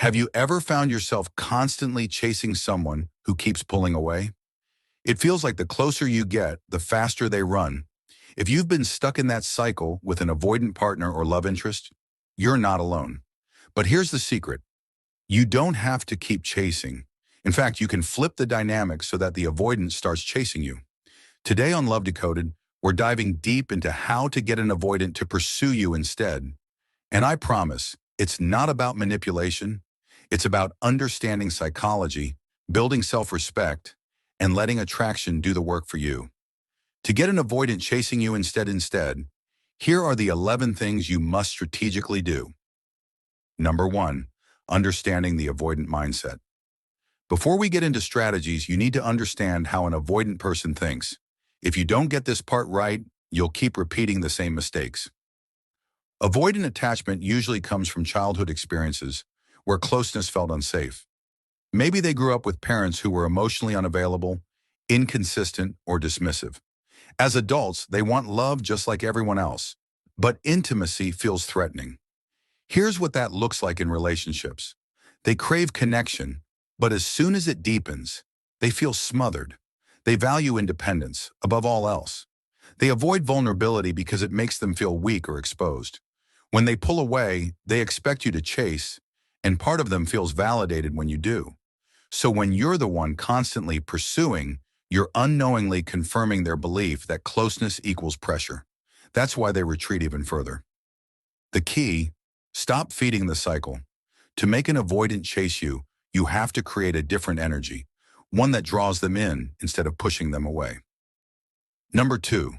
Have you ever found yourself constantly chasing someone who keeps pulling away? It feels like the closer you get, the faster they run. If you've been stuck in that cycle with an avoidant partner or love interest, you're not alone. But here's the secret. You don't have to keep chasing. In fact, you can flip the dynamic so that the avoidant starts chasing you. Today on Love Decoded, we're diving deep into how to get an avoidant to pursue you instead. And I promise, it's not about manipulation. It's about understanding psychology, building self-respect, and letting attraction do the work for you. To get an avoidant chasing you instead, here are the 11 things you must strategically do. Number 1, understanding the avoidant mindset. Before we get into strategies, you need to understand how an avoidant person thinks. If you don't get this part right, you'll keep repeating the same mistakes. Avoidant attachment usually comes from childhood experiences where closeness felt unsafe. Maybe they grew up with parents who were emotionally unavailable, inconsistent, or dismissive. As adults, they want love just like everyone else, but intimacy feels threatening. Here's what that looks like in relationships. They crave connection, but as soon as it deepens, they feel smothered. They value independence above all else. They avoid vulnerability because it makes them feel weak or exposed. When they pull away, they expect you to chase, and part of them feels validated when you do. So when you're the one constantly pursuing, you're unknowingly confirming their belief that closeness equals pressure. That's why they retreat even further. The key: stop feeding the cycle. To make an avoidant chase you, you have to create a different energy, one that draws them in instead of pushing them away. Number 2,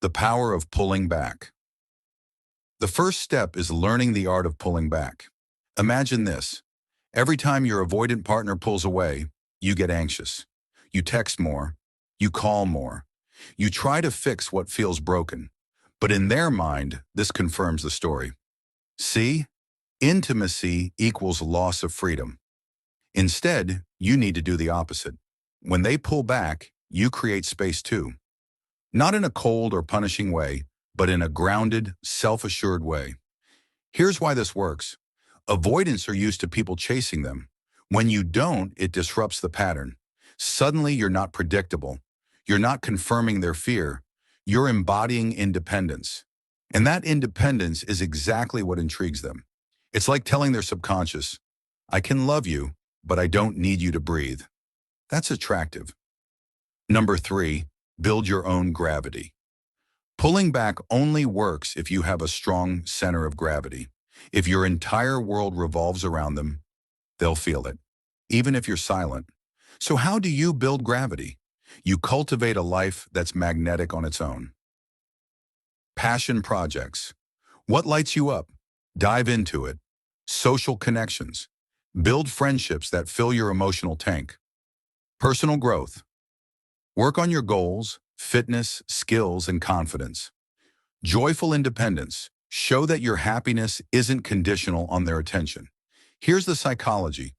the power of pulling back. The first step is learning the art of pulling back. Imagine this. Every time your avoidant partner pulls away, you get anxious. You text more. You call more. You try to fix what feels broken. But in their mind, this confirms the story. See? Intimacy equals loss of freedom. Instead, you need to do the opposite. When they pull back, you create space too. Not in a cold or punishing way, but in a grounded, self-assured way. Here's why this works. Avoidants are used to people chasing them. When you don't, it disrupts the pattern. Suddenly, you're not predictable. You're not confirming their fear. You're embodying independence. And that independence is exactly what intrigues them. It's like telling their subconscious, I can love you, but I don't need you to breathe. That's attractive. Number 3, build your own gravity. Pulling back only works if you have a strong center of gravity. If your entire world revolves around them, they'll feel it, even if you're silent. So how do you build gravity? You cultivate a life that's magnetic on its own. Passion projects. What lights you up? Dive into it. Social connections. Build friendships that fill your emotional tank. Personal growth. Work on your goals, fitness, skills, and confidence. Joyful independence. Show that your happiness isn't conditional on their attention. Here's the psychology.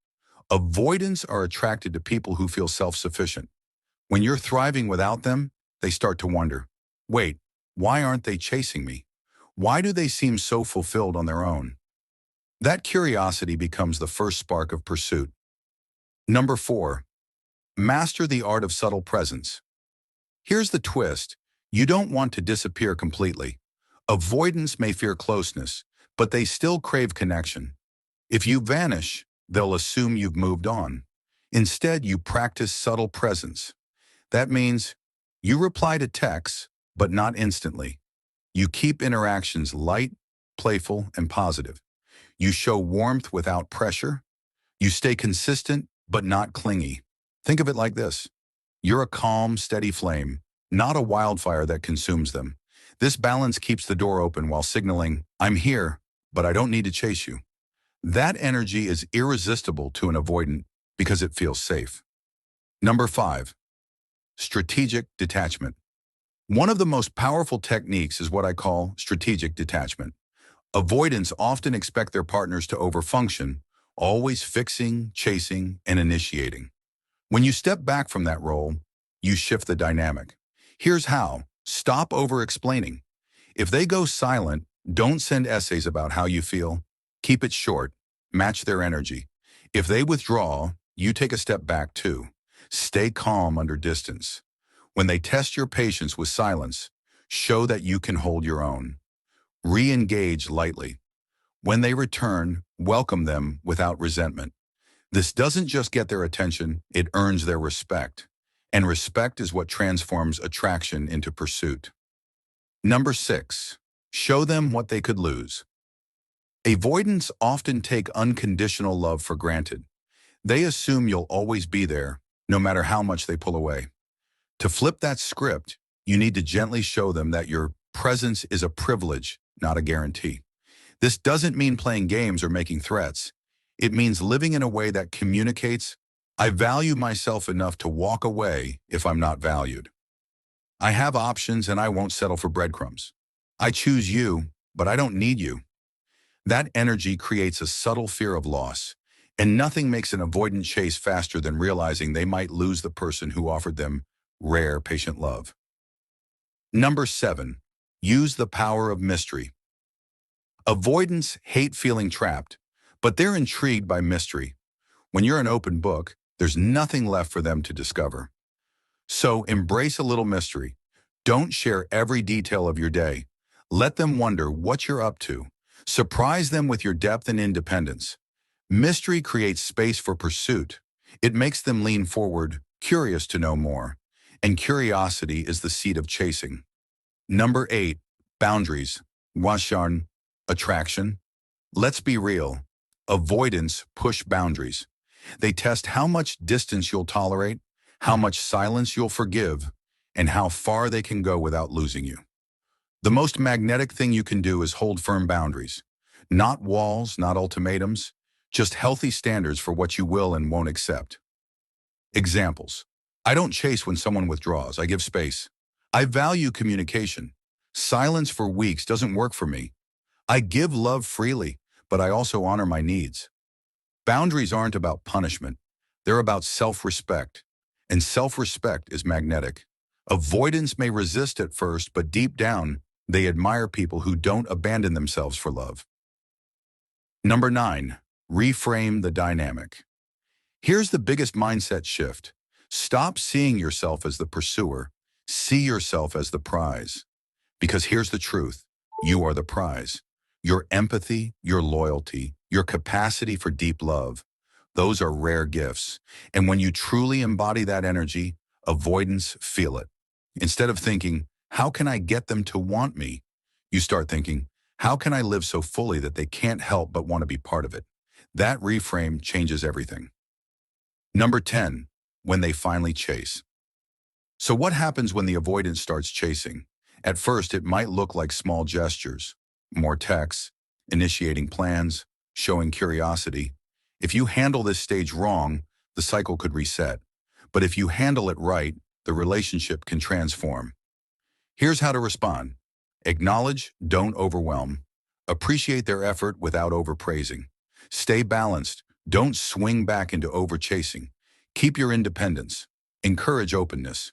Avoidants are attracted to people who feel self-sufficient. When you're thriving without them, they start to wonder, wait, why aren't they chasing me? Why do they seem so fulfilled on their own? That curiosity becomes the first spark of pursuit. Number 4, master the art of subtle presence. Here's the twist. You don't want to disappear completely. Avoidants may fear closeness, but they still crave connection. If you vanish, they'll assume you've moved on. Instead, you practice subtle presence. That means you reply to texts, but not instantly. You keep interactions light, playful, and positive. You show warmth without pressure. You stay consistent, but not clingy. Think of it like this. You're a calm, steady flame, not a wildfire that consumes them. This balance keeps the door open while signaling, I'm here, but I don't need to chase you. That energy is irresistible to an avoidant because it feels safe. Number 5, strategic detachment. One of the most powerful techniques is what I call strategic detachment. Avoidants often expect their partners to overfunction, always fixing, chasing, and initiating. When you step back from that role, you shift the dynamic. Here's how. Stop over-explaining. If they go silent, don't send essays about how you feel. Keep it short. Match their energy. If they withdraw, you take a step back too. Stay calm under distance. When they test your patience with silence, show that you can hold your own. Re-engage lightly. When they return, welcome them without resentment. This doesn't just get their attention, it earns their respect. And respect is what transforms attraction into pursuit. Number 6. Show them what they could lose. Avoidants often take unconditional love for granted. They assume you'll always be there, no matter how much they pull away. To flip that script, you need to gently show them that your presence is a privilege, not a guarantee. This doesn't mean playing games or making threats. It means living in a way that communicates, I value myself enough to walk away if I'm not valued. I have options and I won't settle for breadcrumbs. I choose you, but I don't need you. That energy creates a subtle fear of loss, and nothing makes an avoidant chase faster than realizing they might lose the person who offered them rare, patient love. Number 7. Use the power of mystery. Avoidants hate feeling trapped, but they're intrigued by mystery. When you're an open book, there's nothing left for them to discover. So embrace a little mystery. Don't share every detail of your day. Let them wonder what you're up to. Surprise them with your depth and independence. Mystery creates space for pursuit. It makes them lean forward, curious to know more. And curiosity is the seed of chasing. Number 8. Boundaries. Washan. Attraction. Let's be real. Avoidants push boundaries. They test how much distance you'll tolerate, how much silence you'll forgive, and how far they can go without losing you. The most magnetic thing you can do is hold firm boundaries. Not walls, not ultimatums, just healthy standards for what you will and won't accept. Examples. I don't chase when someone withdraws. I give space. I value communication. Silence for weeks doesn't work for me. I give love freely, but I also honor my needs. Boundaries aren't about punishment. They're about self-respect. And self-respect is magnetic. Avoidance may resist at first, but deep down, they admire people who don't abandon themselves for love. Number 9. Reframe the dynamic. Here's the biggest mindset shift. Stop seeing yourself as the pursuer. See yourself as the prize. Because here's the truth. You are the prize. Your empathy, your loyalty, your capacity for deep love, those are rare gifts. And when you truly embody that energy, avoidants feel it. Instead of thinking, how can I get them to want me? You start thinking, how can I live so fully that they can't help but want to be part of it? That reframe changes everything. Number 10. When they finally chase. So what happens when the avoidant starts chasing? At first, it might look like small gestures, more texts, initiating plans, showing curiosity. If you handle this stage wrong, the cycle could reset. But if you handle it right, the relationship can transform. Here's how to respond. Acknowledge, don't overwhelm. Appreciate their effort without overpraising. Stay balanced. Don't swing back into overchasing. Keep your independence. Encourage openness.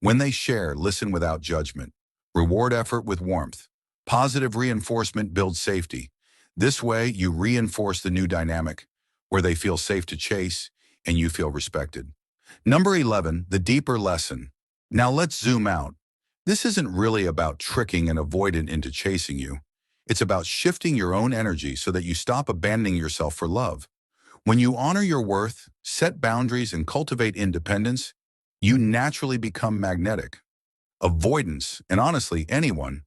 When they share, listen without judgment. Reward effort with warmth. Positive reinforcement builds safety. This way, you reinforce the new dynamic, where they feel safe to chase and you feel respected. Number 11, the deeper lesson. Now let's zoom out. This isn't really about tricking an avoidant into chasing you. It's about shifting your own energy so that you stop abandoning yourself for love. When you honor your worth, set boundaries, and cultivate independence, you naturally become magnetic. Avoidance, and honestly anyone,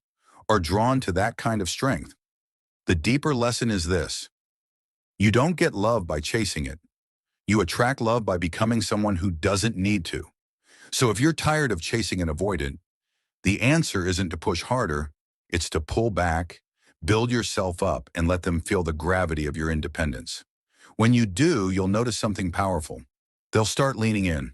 are drawn to that kind of strength. The deeper lesson is this. You don't get love by chasing it. You attract love by becoming someone who doesn't need to. So if you're tired of chasing an avoidant, the answer isn't to push harder, it's to pull back, build yourself up, and let them feel the gravity of your independence. When you do, you'll notice something powerful. They'll start leaning in.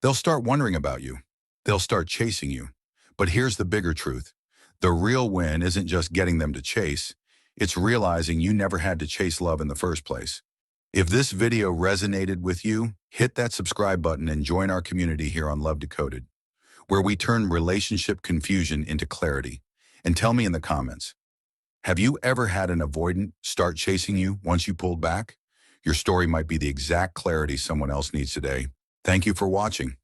They'll start wondering about you. They'll start chasing you. But here's the bigger truth. The real win isn't just getting them to chase. It's realizing you never had to chase love in the first place. If this video resonated with you, hit that subscribe button and join our community here on Love Decoded, where we turn relationship confusion into clarity. And tell me in the comments, have you ever had an avoidant start chasing you once you pulled back? Your story might be the exact clarity someone else needs today. Thank you for watching.